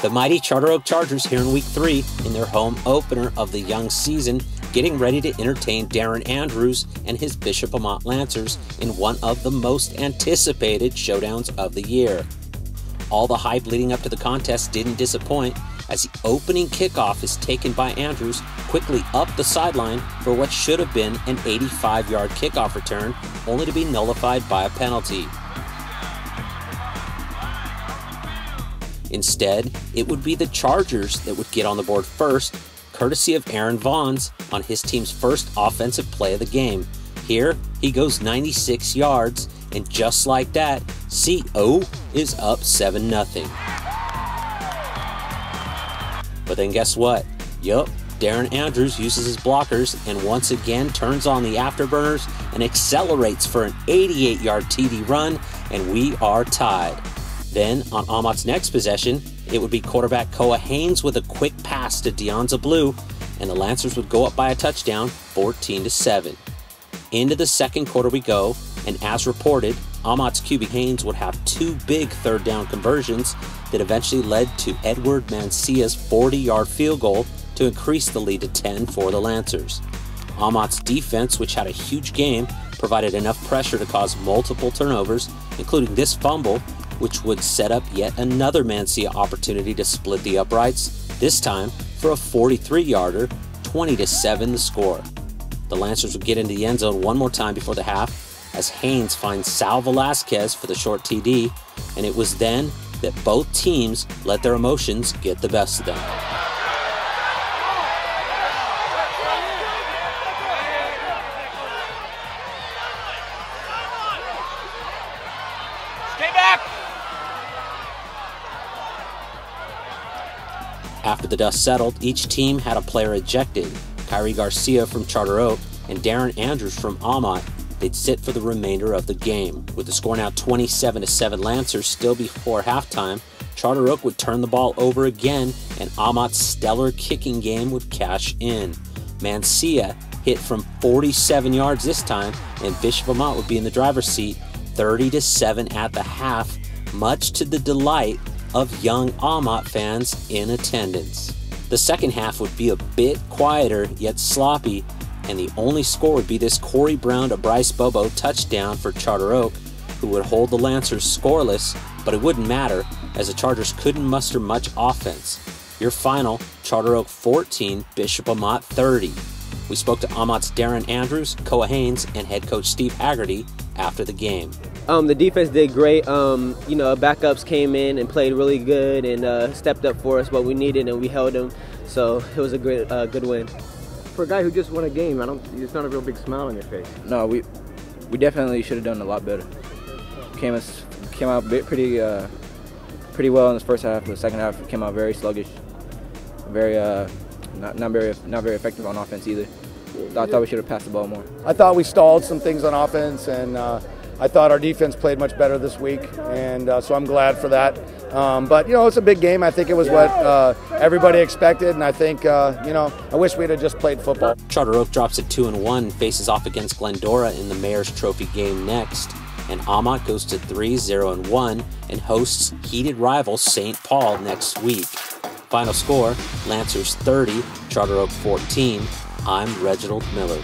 The mighty Charter Oak Chargers here in Week 3 in their home opener of the young season, getting ready to entertain Darren Andrews and his Bishop Amat Lancers in one of the most anticipated showdowns of the year. All the hype leading up to the contest didn't disappoint, as the opening kickoff is taken by Andrews quickly up the sideline for what should have been an 85-yard kickoff return, only to be nullified by a penalty. Instead, it would be the Chargers that would get on the board first, courtesy of Aaron Vaughns on his team's first offensive play of the game. Here, he goes 96 yards, and just like that, CO is up 7-0. But then guess what? Yup, Darren Andrews uses his blockers and once again turns on the afterburners and accelerates for an 88-yard TD run, and we are tied. Then, on Amat's next possession, it would be quarterback Koa Haynes with a quick pass to Deonza Blue, and the Lancers would go up by a touchdown, 14-7. Into the second quarter we go, and as reported, Amat's QB Haynes would have two big third down conversions that eventually led to Edward Mancia's 40-yard field goal to increase the lead to 10 for the Lancers. Amat's defense, which had a huge game, provided enough pressure to cause multiple turnovers, including this fumble, which would set up yet another Mancia opportunity to split the uprights, this time for a 43-yarder, 20-7 the score. The Lancers would get into the end zone one more time before the half, as Haynes finds Sal Velasquez for the short TD, and it was then that both teams let their emotions get the best of them. Stay back! After the dust settled, each team had a player ejected. Kyrie Garcia from Charter Oak and Darren Andrews from Amat. They'd sit for the remainder of the game. With the score now 27-7 Lancers still before halftime, Charter Oak would turn the ball over again, and Amat's stellar kicking game would cash in. Mancia hit from 47 yards this time, and Bishop Amat would be in the driver's seat, 30-7 at the half, much to the delight of young Amat fans in attendance. The second half would be a bit quieter, yet sloppy, and the only score would be this Corey Brown to Bryce Bobo touchdown for Charter Oak, who would hold the Lancers scoreless, but it wouldn't matter, as the Chargers couldn't muster much offense. Your final, Charter Oak 14, Bishop Amat 30. We spoke to Amat's Darren Andrews, Koa Haynes, and head coach Steve Haggerty after the game. The defense did great. Backups came in and played really good and stepped up for us what we needed, and we held them. So it was a great, good win. For a guy who just won a game, it's not a real big smile on your face. No, we definitely should have done a lot better. Came out pretty well in the first half. The second half came out very sluggish, very not very effective on offense either. I thought we should have passed the ball more. I thought we stalled some things on offense, and I thought our defense played much better this week, and so I'm glad for that. But it's a big game. I think it was what everybody expected, and I think I wish we'd have just played football. Charter Oak drops at 2-1, faces off against Glendora in the Mayor's Trophy game next, and Amat goes to 3-0-1 and hosts heated rival St. Paul next week. Final score: Lancers 30, Charter Oak 14. I'm Reginald Miller.